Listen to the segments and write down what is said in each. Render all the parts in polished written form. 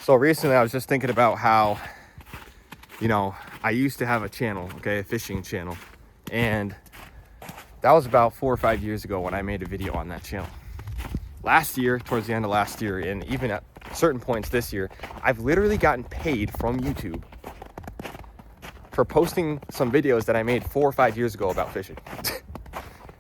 So recently I was just thinking about how, I used to have a channel, a fishing channel. And that was about 4 or 5 years ago when I made a video on that channel. Last year, towards the end of last year, and even at certain points this year, I've literally gotten paid from YouTube for posting some videos that I made 4 or 5 years ago about fishing.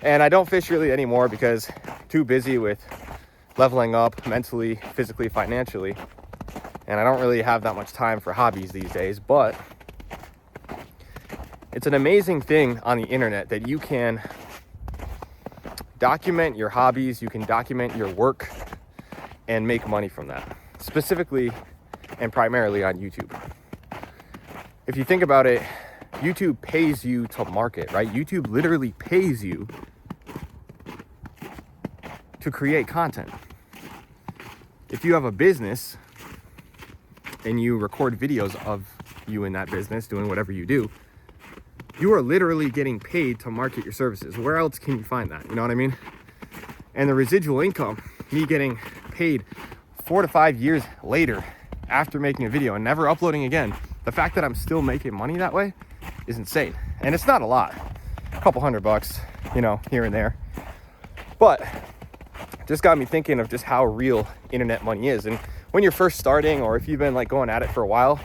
And I don't fish really anymore because I'm too busy with leveling up mentally, physically, financially. And I don't really have that much time for hobbies these days, but it's an amazing thing on the internet that you can document your hobbies, you can document your work and make money from that, specifically and primarily on YouTube. If you think about it, YouTube pays you to market, right? YouTube literally pays you to create content. If you have a business and you record videos of you in that business doing whatever you do, you are literally getting paid to market your services. Where else can you find that? You know what I mean? And the residual income, me getting paid 4 to 5 years later after making a video and never uploading again, the fact that I'm still making money that way is insane. And it's not a lot, a couple $100, here and there. But it just got me thinking of just how real internet money is. And when you're first starting, or if you've been going at it for a while,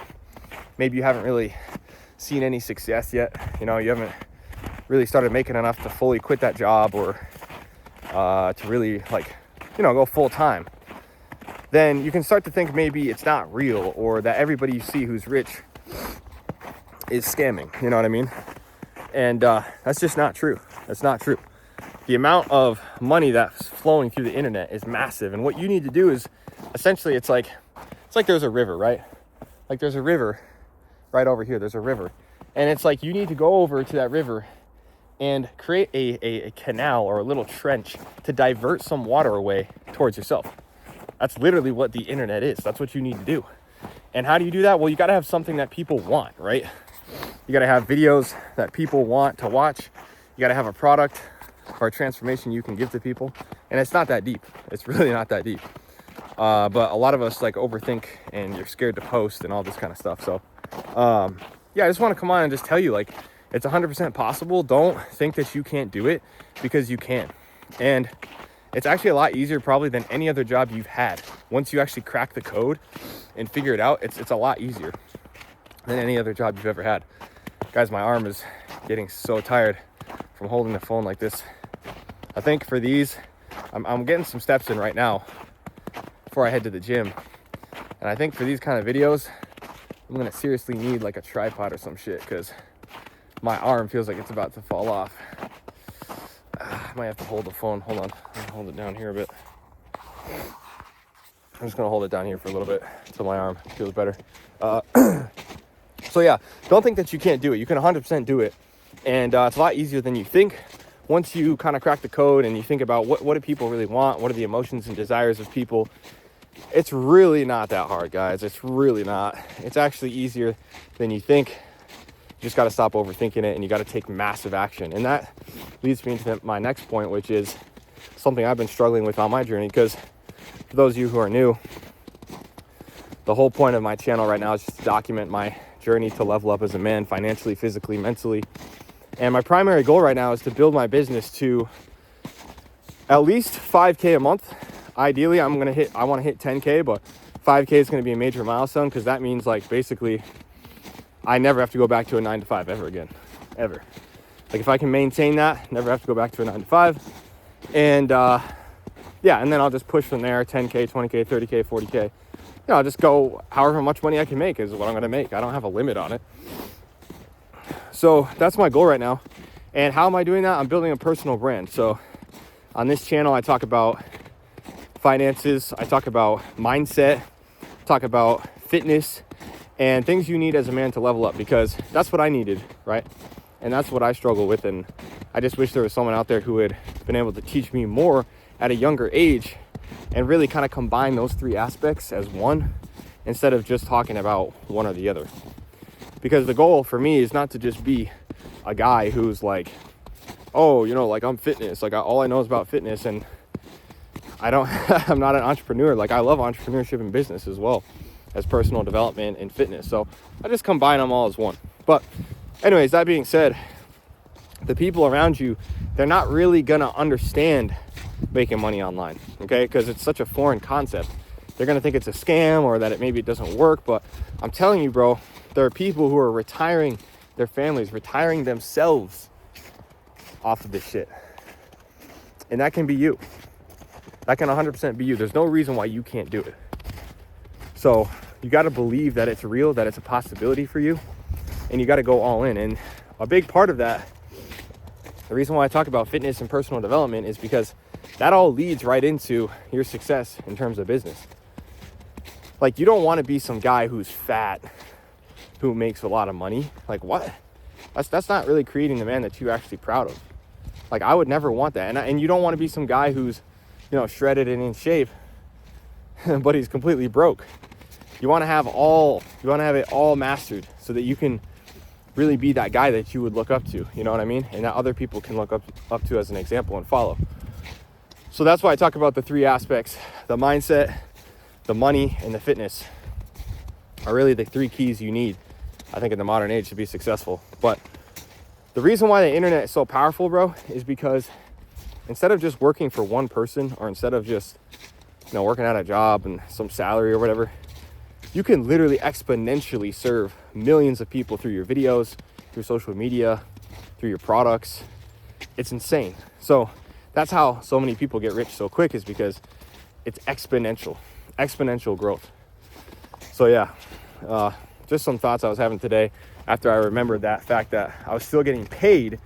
maybe you haven't really seen any success yet. You haven't really started making enough to fully quit that job or to really go full time. Then you can start to think maybe it's not real, or that everybody you see who's rich is scamming. You know what I mean? And that's just not true. That's not true. The amount of money that's flowing through the internet is massive. And what you need to do is essentially it's like there's a river, right? Like there's a river right over here. There's a river. And it's like you need to go over to that river and create a canal or a little trench to divert some water away towards yourself. That's literally what the internet is. That's what you need to do. And how do you do that? Well, you got to have something that people want, right? You got to have videos that people want to watch. You got to have a product or a transformation you can give to people. And it's not that deep. It's really not that deep. But a lot of us overthink, and you're scared to post and all this kind of stuff. So I just want to come on and just tell you, it's 100% possible. Don't think that you can't do it, because you can. And it's actually a lot easier probably than any other job you've had. Once you actually crack the code and figure it out, it's a lot easier than any other job you've ever had. Guys, my arm is getting so tired from holding the phone like this. I think for these, I'm getting some steps in right now before I head to the gym. And I think for these kind of videos, I'm gonna seriously need a tripod or some shit, because my arm feels like it's about to fall off. I might have to hold the phone. Hold on. I'm gonna hold it down here a bit. I'm just gonna hold it down here for a little bit until my arm feels better. So yeah, don't think that you can't do it. You can 100% do it. And it's a lot easier than you think. Once you kind of crack the code and you think about what do people really want, what are the emotions and desires of people, it's really not that hard, guys. It's really not. It's actually easier than you think. You just got to stop overthinking it, and you got to take massive action. And that leads me into my next point, which is something I've been struggling with on my journey. Because for those of you who are new, the whole point of my channel right now is just to document my journey to level up as a man, financially, physically, mentally. And my primary goal right now is to build my business to at least 5K a month. Ideally, I want to hit 10K, but 5K is going to be a major milestone, because that means basically I never have to go back to a 9-to-5 ever again, ever. If I can maintain that, never have to go back to a 9-to-5. And and then I'll just push from there. 10K, 20K, 30K, 40K. I'll just go however much money I can make is what I'm going to make. I don't have a limit on it. So that's my goal right now. And how am I doing that? I'm building a personal brand. So on this channel, I talk about finances, I talk about mindset, talk about fitness, and things you need as a man to level up, because that's what I needed, right? And that's what I struggle with. And I just wish there was someone out there who had been able to teach me more at a younger age and really kind of combine those three aspects as one, instead of just talking about one or the other. Because the goal for me is not to just be a guy who's I'm fitness. All I know is about fitness, and I'm not an entrepreneur. I love entrepreneurship and business as well. as personal development and fitness. So I just combine them all as one. But anyways, that being said, the people around you, they're not really gonna understand making money online, okay? Because it's such a foreign concept. They're gonna think it's a scam or that maybe it doesn't work. But I'm telling you, bro, there are people who are retiring their families, retiring themselves off of this shit. And that can be you. That can 100% be you. There's no reason why you can't do it. So you got to believe that it's real, that it's a possibility for you, and you got to go all in. And a big part of that, the reason why I talk about fitness and personal development, is because that all leads right into your success in terms of business. Like, you don't want to be some guy who's fat, who makes a lot of money. Like, what? That's not really creating the man that you're actually proud of. Like, I would never want that. And you don't want to be some guy who's, shredded and in shape, but he's completely broke. You want to have it all mastered so that you can really be that guy that you would look up to, you know what I mean? And that other people can look up to as an example and follow. So that's why I talk about the three aspects: the mindset, the money, and the fitness are really the three keys you need, I think, in the modern age to be successful. But the reason why the internet is so powerful, bro, is because instead of just working for one person, or instead of just, working at a job and some salary or whatever, you can literally exponentially serve millions of people through your videos, through social media, through your products. It's insane. So that's how so many people get rich so quick, is because it's exponential growth. So yeah, just some thoughts I was having today after I remembered that fact that I was still getting paid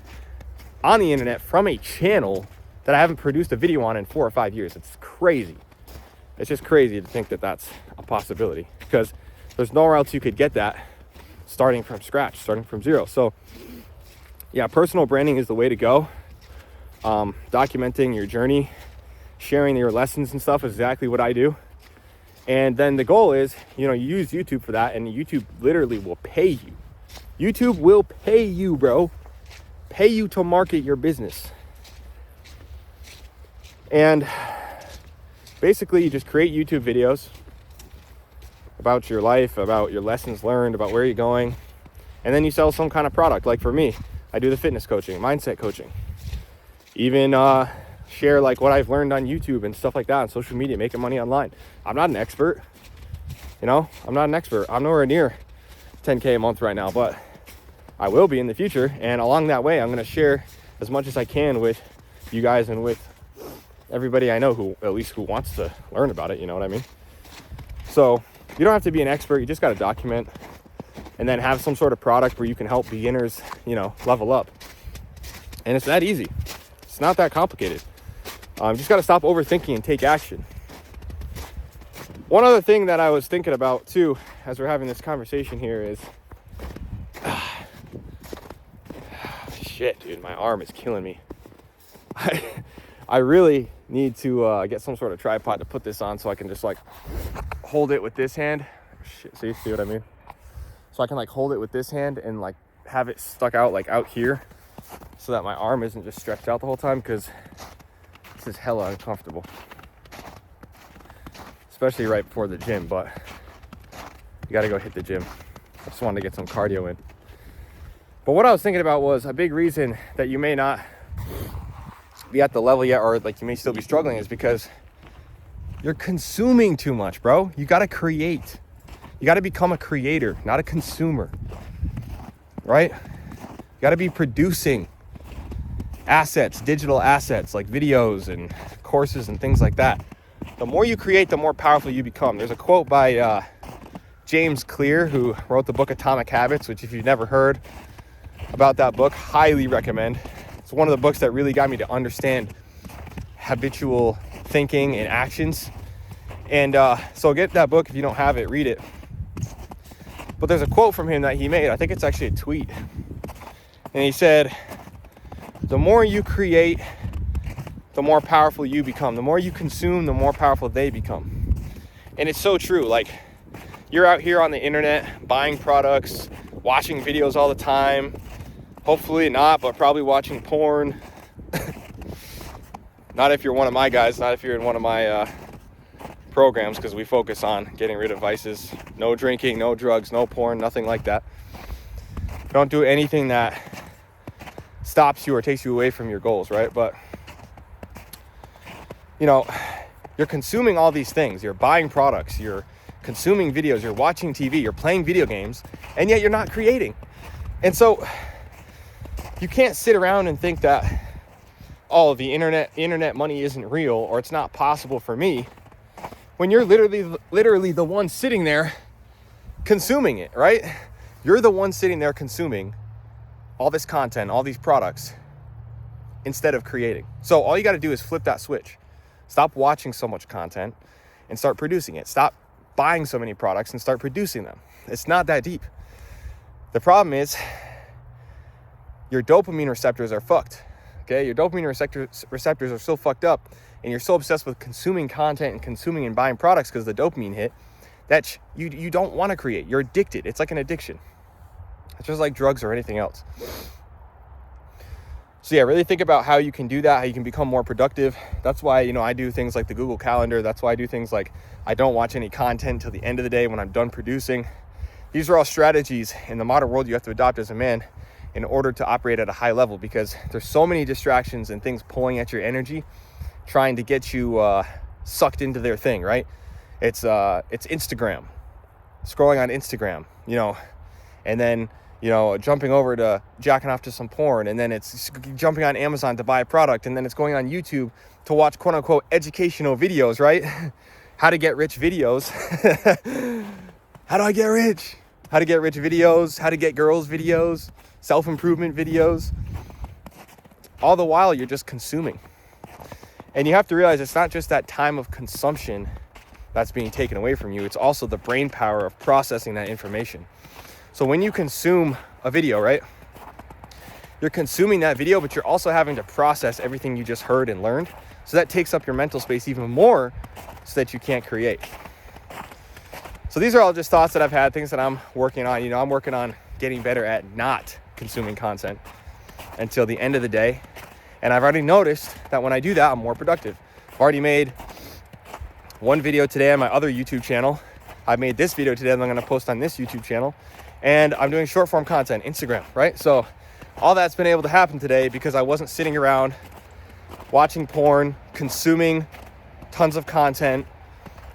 on the internet from a channel that I haven't produced a video on in 4 or 5 years. It's crazy. It's just crazy to think that that's a possibility, because there's nowhere else you could get that starting from scratch, starting from zero. So yeah, personal branding is the way to go. Documenting your journey, sharing your lessons and stuff is exactly what I do. And then the goal is, you use YouTube for that, and YouTube literally will pay you. YouTube will pay you, bro. Pay you to market your business. And basically, you just create YouTube videos about your life, about your lessons learned, about where you're going. And then you sell some kind of product. Like for me, I do the fitness coaching, mindset coaching. Even share like what I've learned on YouTube and stuff like that on social media, making money online. I'm not an expert. I'm not an expert. I'm nowhere near 10K a month right now, but I will be in the future. And along that way, I'm going to share as much as I can with you guys and with everybody I know who wants to learn about it, you know what I mean? So you don't have to be an expert. You just got to document and then have some sort of product where you can help beginners, level up. And it's that easy. It's not that complicated. You just got to stop overthinking and take action. One other thing that I was thinking about too, as we're having this conversation here, is shit, dude, my arm is killing me. I really need to get some sort of tripod to put this on so I can just like hold it with this hand. Shit, see what I mean? So I can like hold it with this hand and like have it stuck out like out here, so that my arm isn't just stretched out the whole time, because this is hella uncomfortable, especially right before the gym. But you gotta go hit the gym. I just wanted to get some cardio in. But what I was thinking about was a big reason that you may not be at the level yet, or like you may still be struggling, is because you're consuming too much, bro. You got to create. You got to become a creator, not a consumer, right? You got to be producing assets, digital assets like videos and courses and things like that. The more you create, the more powerful you become. There's a quote by James Clear, who wrote the book Atomic Habits, which if you've never heard about that book, highly recommend. It's one of the books that really got me to understand habitual thinking and actions. And so get that book if you don't have it, read it. But there's a quote from him that he made. I think it's actually a tweet. And he said, the more you create, the more powerful you become. The more you consume, the more powerful they become. And it's so true. Like, you're out here on the internet buying products, watching videos all the time. Hopefully not, but probably watching porn. Not if you're one of my guys, not if you're in one of my programs because we focus on getting rid of vices. No drinking, no drugs, no porn, nothing like that. Don't do anything that stops you or takes you away from your goals, right? But, you know, you're consuming all these things. You're buying products, you're consuming videos, you're watching TV, you're playing video games, and yet you're not creating. And so you can't sit around and think that, oh, the internet money isn't real, or it's not possible for me, when you're literally the one sitting there consuming it, right? You're the one sitting there consuming all this content, all these products, instead of creating. So all you got to do is flip that switch. Stop watching so much content and start producing it. Stop buying so many products and start producing them. It's not that deep. The problem is your dopamine receptors are fucked. Okay, your dopamine receptors are so fucked up, and you're so obsessed with consuming content and consuming and buying products because the dopamine hit that you don't want to create. You're addicted. It's like an addiction. It's just like drugs or anything else. So yeah, really think about how you can do that, how you can become more productive. That's why, I do things like the Google Calendar. That's why I do things like I don't watch any content till the end of the day when I'm done producing. These are all strategies in the modern world you have to adopt as a man in order to operate at a high level, because there's so many distractions and things pulling at your energy, trying to get you sucked into their thing, right? It's Instagram, scrolling on Instagram, and then, jumping over to jacking off to some porn, and then it's jumping on Amazon to buy a product, and then it's going on YouTube to watch quote unquote educational videos, right? How to get rich videos. How do I get rich? How to get rich videos, how to get girls videos, self-improvement videos. All the while you're just consuming. And you have to realize it's not just that time of consumption that's being taken away from you. It's also the brain power of processing that information. So when you consume a video, right, you're consuming that video, but you're also having to process everything you just heard and learned. So that takes up your mental space even more so that you can't create. So these are all just thoughts that I've had, things that I'm working on. I'm working on getting better at not consuming content until the end of the day. And I've already noticed that when I do that, I'm more productive. I've already made one video today on my other YouTube channel. I made this video today that I'm going to post on this YouTube channel. And I'm doing short form content, Instagram, right? So all that's been able to happen today because I wasn't sitting around watching porn, consuming tons of content,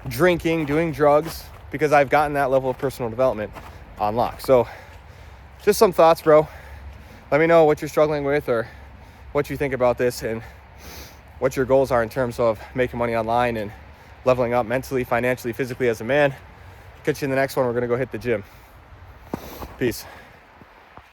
drinking, doing drugs, because I've gotten that level of personal development on lock. So just some thoughts, bro. Let me know what you're struggling with or what you think about this and what your goals are in terms of making money online and leveling up mentally, financially, physically as a man. Catch you in the next one. We're going to go hit the gym. Peace.